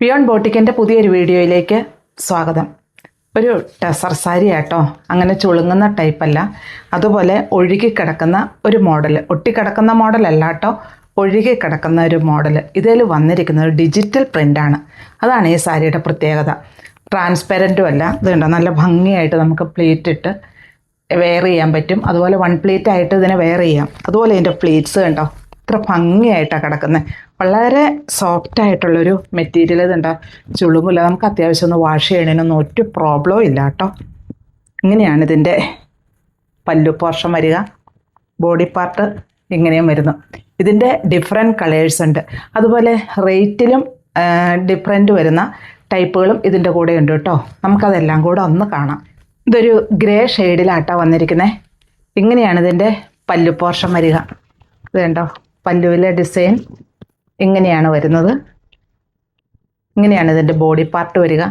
Peon ബോട്ടിക്കിൻ്റെ പുതിയൊരു വീഡിയോയിലേക്ക് സ്വാഗതം. ഒരു ടെസർ സാരി ആട്ടോ, അങ്ങനെ ചുളുങ്ങുന്ന ടൈപ്പല്ല, അതുപോലെ ഒഴുകിക്കിടക്കുന്ന ഒരു മോഡൽ, ഒട്ടിക്കിടക്കുന്ന മോഡലല്ല കേട്ടോ, ഒഴുകിക്കിടക്കുന്ന ഒരു മോഡൽ. ഇതിൽ വന്നിരിക്കുന്നത് ഡിജിറ്റൽ പ്രിൻ്റാണ്. അതാണ് ഈ സാരിയുടെ പ്രത്യേകത. ട്രാൻസ്പെറൻറ്റും അല്ല, ഇതുണ്ടോ നല്ല ഭംഗിയായിട്ട് നമുക്ക് പ്ലീറ്റ് ഇട്ട് വെയർ ചെയ്യാൻ പറ്റും. അതുപോലെ വൺ പ്ലീറ്റ് ആയിട്ട് ഇതിനെ വെയർ ചെയ്യാം. അതുപോലെ ഇതിൻ്റെ പ്ലീറ്റ്സ് കണ്ടോ ഇത്ര ഭംഗിയായിട്ടാണ് കിടക്കുന്നത്. വളരെ സോഫ്റ്റ് ആയിട്ടുള്ളൊരു മെറ്റീരിയൽ. ഇതുണ്ടോ ചുളുങ്ങില്ല, നമുക്ക് അത്യാവശ്യം ഒന്ന് വാഷ് ചെയ്യണതിനൊന്നും ഒരു പ്രോബ്ലവും ഇല്ല കേട്ടോ. ഇങ്ങനെയാണ് ഇതിൻ്റെ പല്ലു പോർഷൻ വരിക. ബോഡി പാർട്ട് ഇങ്ങനെയും വരുന്നു. ഇതിൻ്റെ ഡിഫറെൻറ്റ് കളേഴ്സ് ഉണ്ട്. അതുപോലെ റേറ്റിലും ഡിഫറെൻറ്റ് വരുന്ന ടൈപ്പുകളും ഇതിൻ്റെ കൂടെ ഉണ്ട് കേട്ടോ. നമുക്കതെല്ലാം കൂടെ ഒന്ന് കാണാം. ഇതൊരു ഗ്രേ ഷെയ്ഡിലാട്ടോ വന്നിരിക്കുന്നത്. ഇങ്ങനെയാണ് ഇതിൻ്റെ പല്ലു പോർഷൻ വരിക. ഇത് കണ്ടോ, പല്ലുവിലെ ഡിസൈൻ ഇങ്ങനെയാണ് വരുന്നത്. ഇങ്ങനെയാണ് ഇതിൻ്റെ ബോഡി പാർട്ട് വരിക.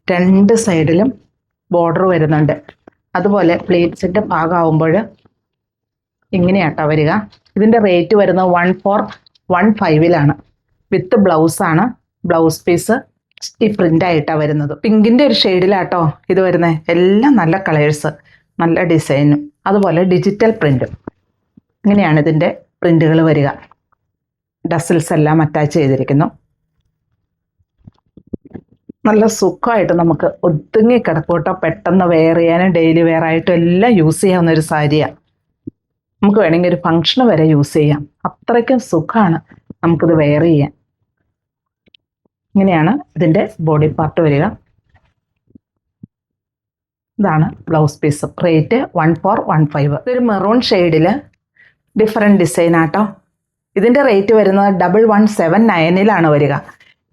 രണ്ട് സൈഡിലും ബോർഡർ വരുന്നുണ്ട്. അതുപോലെ പ്ലീറ്റ്സിൻ്റെ ഭാഗമാകുമ്പോൾ ഇങ്ങനെയാട്ടോ വരിക. ഇതിൻ്റെ റേറ്റ് വരുന്നത് 1415 വിത്ത് ബ്ലൗസാണ്. ബ്ലൗസ് പീസ് ഈ പ്രിൻ്റായിട്ടാണ് വരുന്നത്. പിങ്കിൻ്റെ ഒരു ഷെയ്ഡിലാട്ടോ ഇത് വരുന്നത്. എല്ലാം നല്ല കളേഴ്സ്, നല്ല ഡിസൈനും, അതുപോലെ ഡിജിറ്റൽ പ്രിൻറ്റും. ഇങ്ങനെയാണ് ഇതിൻ്റെ പ്രിൻ്റുകൾ വരിക. ഡസിൽസ് എല്ലാം അറ്റാച്ച് ചെയ്തിരിക്കുന്നു. നല്ല സുഖമായിട്ട് നമുക്ക് ഒതുങ്ങി കിടക്കൂട്ടോ. പെട്ടെന്ന് വെയർ ചെയ്യാനും ഡെയിലി വെയർ ആയിട്ടും എല്ലാം യൂസ് ചെയ്യാവുന്ന ഒരു സാരിയാണ്. നമുക്ക് വേണമെങ്കിൽ ഒരു ഫങ്ഷന് വരെ യൂസ് ചെയ്യാം. അത്രയ്ക്കും സുഖമാണ് നമുക്കിത് വെയർ ചെയ്യാൻ. ഇങ്ങനെയാണ് ഇതിൻ്റെ ബോഡി പാർട്ട് വരിക. ഇതാണ് ബ്ലൗസ് പീസ്. റേറ്റ് 1415. ഇതൊരു മെറൂൺ ഷെയ്ഡിൽ ഡിഫറെൻറ്റ് ഡിസൈൻ ആട്ടോ. ഇതിൻ്റെ റേറ്റ് വരുന്നത് 1179 വരിക.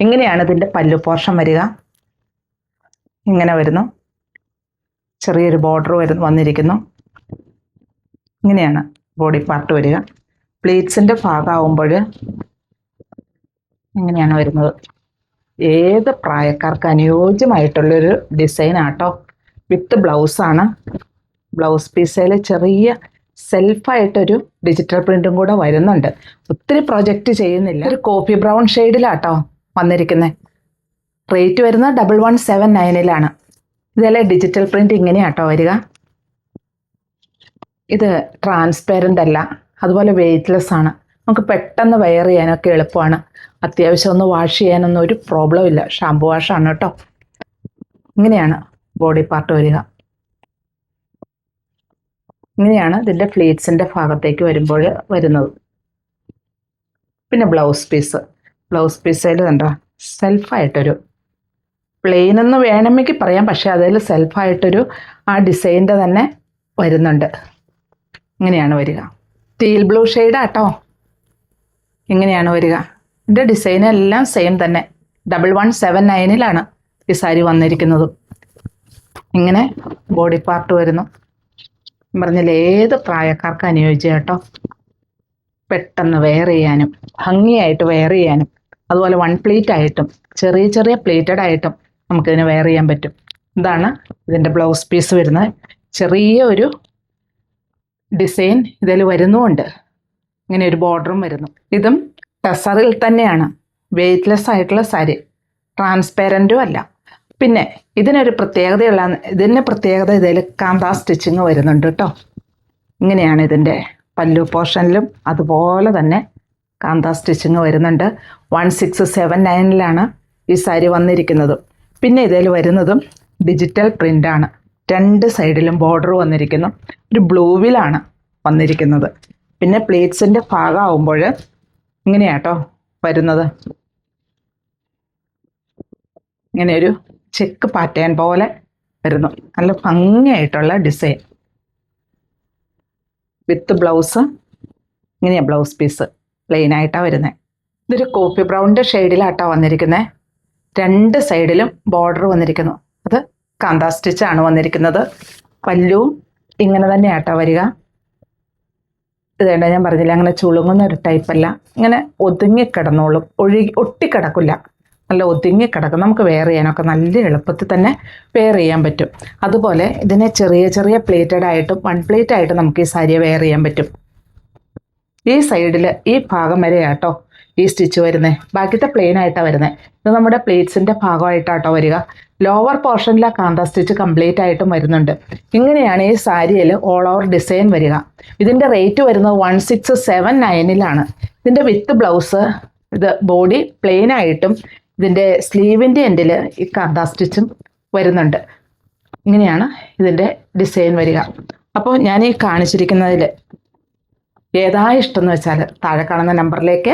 ഇങ്ങനെയാണ് ഇതിൻ്റെ പല്ലു പോർഷൻ വരിക. ഇങ്ങനെ വരുന്നു. ചെറിയൊരു ബോർഡർ വന്നിരിക്കുന്നു. ഇങ്ങനെയാണ് ബോഡി പാർട്ട് വരിക. പ്ലീറ്റ്സിൻ്റെ ഭാഗമാകുമ്പോൾ ഇങ്ങനെയാണ് വരുന്നത്. ഏത് പ്രായക്കാർക്ക് അനുയോജ്യമായിട്ടുള്ളൊരു ഡിസൈൻ ആട്ടോ. വിത്ത് ബ്ലൗസാണ്. ബ്ലൗസ് പീസയിൽ ചെറിയ സെൽഫായിട്ടൊരു ഡിജിറ്റൽ പ്രിൻറ്റും കൂടെ വരുന്നുണ്ട്. ഒത്തിരി പ്രൊജക്റ്റ് ചെയ്യുന്നില്ല. ഒരു കോഫി ബ്രൗൺ ഷെയ്ഡിലാട്ടോ വന്നിരിക്കുന്നത്. റേറ്റ് വരുന്നത് 1179. ഇതെല്ലാം ഡിജിറ്റൽ പ്രിൻറ്റ് ഇങ്ങനെയാട്ടോ വരിക. ഇത് ട്രാൻസ്പെറൻ്റ് അല്ല, അതുപോലെ വെയ്റ്റ്ലെസ് ആണ്. നമുക്ക് പെട്ടെന്ന് വെയർ ചെയ്യാനൊക്കെ എളുപ്പമാണ്. അത്യാവശ്യം ഒന്ന് വാഷ് ചെയ്യാനൊന്നും ഒരു പ്രോബ്ലം ഇല്ല. ഷാമ്പു വാഷാണ് കേട്ടോ. ഇങ്ങനെയാണ് ബോഡി പാർട്ട് വരിക. ഇങ്ങനെയാണ് ഇതിൻ്റെ ഫ്ലീറ്റ്സിൻ്റെ ഭാഗത്തേക്ക് വരുമ്പോൾ വരുന്നത്. പിന്നെ ബ്ലൗസ് പീസിൽ കണ്ടോ സെൽഫായിട്ടൊരു പ്ലെയിൻ എന്ന് വേണമെങ്കിൽ പറയാം, പക്ഷേ അതിൽ സെൽഫായിട്ടൊരു ആ ഡിസൈൻ്റെ തന്നെ വരുന്നുണ്ട്. ഇങ്ങനെയാണ് വരിക. ടീൽ ബ്ലൂ ഷെയ്ഡാട്ടോ. ഇങ്ങനെയാണ് വരിക. ഇതിൻ്റെ ഡിസൈൻ എല്ലാം സെയിം തന്നെ. 1179 ഈ സാരി വന്നിരിക്കുന്നത്. ഇങ്ങനെ ബോഡി പാർട്ട് വരുന്നു. പറഞ്ഞാൽ ഏത് പ്രായക്കാർക്ക് അനുയോജ്യം കേട്ടോ. പെട്ടെന്ന് വെയർ ചെയ്യാനും ഭംഗിയായിട്ട് വെയർ ചെയ്യാനും, അതുപോലെ വൺ പ്ലീറ്റ് ആയിട്ടും ചെറിയ ചെറിയ പ്ലീറ്റഡ് ആയിട്ടും നമുക്കിതിന് വെയർ ചെയ്യാൻ പറ്റും. ഇതാണ് ഇതിൻ്റെ ബ്ലൗസ് പീസ് വരുന്നത്. ചെറിയ ഒരു ഡിസൈൻ ഇതിൽ വരുന്നുമുണ്ട്. ഇങ്ങനെ ഒരു ബോർഡറും വരുന്നു. ഇതും ടെസറിൽ തന്നെയാണ്. വെയ്റ്റ്ലെസ് ആയിട്ടുള്ള സാരി, ട്രാൻസ്പെറൻറ്റും അല്ല. പിന്നെ ഇതിനൊരു പ്രത്യേകതയുള്ള ഇതിൽ കാന്ത സ്റ്റിച്ചിങ് വരുന്നുണ്ട് കേട്ടോ. ഇങ്ങനെയാണ് ഇതിൻ്റെ പല്ലു പോർഷനിലും അതുപോലെ തന്നെ കാന്ത സ്റ്റിച്ചിങ് വരുന്നുണ്ട്. 1679 ഈ സാരി വന്നിരിക്കുന്നത്. പിന്നെ ഇതിൽ വരുന്നതും ഡിജിറ്റൽ പ്രിൻ്റാണ്. രണ്ട് സൈഡിലും ബോർഡർ വന്നിരിക്കുന്നു. ഒരു ബ്ലൂവിലാണ് വന്നിരിക്കുന്നത്. പിന്നെ പ്ലീറ്റ്സിൻ്റെ ഭാഗമാകുമ്പോൾ ഇങ്ങനെയാട്ടോ വരുന്നത്. ഇങ്ങനെയൊരു ചെക്ക് പാറ്റേൺ പോലെ വരുന്നു. നല്ല ഭംഗിയായിട്ടുള്ള ഡിസൈൻ വിത്ത് ബ്ലൗസ്. ഇങ്ങനെയാണ് ബ്ലൗസ് പീസ് പ്ലെയിൻ ആയിട്ടാണ് വരുന്നത്. ഇതൊരു കോഫി ബ്രൗണിൻ്റെ ഷെയ്ഡിലാട്ടോ വന്നിരിക്കുന്നത്. രണ്ട് സൈഡിലും ബോർഡർ വന്നിരിക്കുന്നു. അത് കാന്ത സ്റ്റിച്ചാണ് വന്നിരിക്കുന്നത്. പല്ലുവും ഇങ്ങനെ തന്നെയാട്ടോ വരിക. ഇതേണ്ട ഞാൻ പറഞ്ഞില്ല, അങ്ങനെ ചുളുങ്ങുന്ന ഒരു ടൈപ്പല്ല. ഇങ്ങനെ ഒതുങ്ങിക്കിടന്നോളും, ഒട്ടിക്കിടക്കില്ല. നല്ല ഒതുങ്ങിക്കിടക്കും. നമുക്ക് വെയർ ചെയ്യാനൊക്കെ നല്ല എളുപ്പത്തിൽ തന്നെ വെയർ ചെയ്യാൻ പറ്റും. അതുപോലെ ഇതിനെ ചെറിയ ചെറിയ പ്ലേറ്റഡ് ആയിട്ടും വൺ പ്ലേറ്റ് ആയിട്ടും നമുക്ക് ഈ സാരിയെ വെയർ ചെയ്യാൻ പറ്റും. ഈ സൈഡിൽ ഈ ഭാഗം വരെ ആട്ടോ ഈ സ്റ്റിച്ച് വരുന്നത്. ബാക്കിത്തെ പ്ലെയിൻ ആയിട്ടാണ് വരുന്നത്. ഇത് നമ്മുടെ പ്ലേറ്റ്സിൻ്റെ ഭാഗമായിട്ടാട്ടോ വരിക. ലോവർ പോർഷനിലെ കാന്ത സ്റ്റിച്ച് കംപ്ലീറ്റ് ആയിട്ടും വരുന്നുണ്ട്. ഇങ്ങനെയാണ് ഈ സാരിയിൽ ഓൾ ഓവർ ഡിസൈൻ വരിക. ഇതിൻ്റെ റേറ്റ് വരുന്നത് 1679 ഇതിൻ്റെ വിത്ത് ബ്ലൗസ്, ഇത് ബോഡി പ്ലെയിൻ ആയിട്ടും ഇതിൻ്റെ സ്ലീവിൻ്റെ എൻഡിൽ ഈ കാന്ത സ്റ്റിച്ചും വരുന്നുണ്ട്. ഇങ്ങനെയാണ് ഇതിൻ്റെ ഡിസൈൻ വരിക. അപ്പോൾ ഞാൻ ഈ കാണിച്ചിരിക്കുന്നതിൽ ഏതാ ഇഷ്ടം എന്ന് വെച്ചാൽ താഴെ കാണുന്ന നമ്പറിലേക്ക്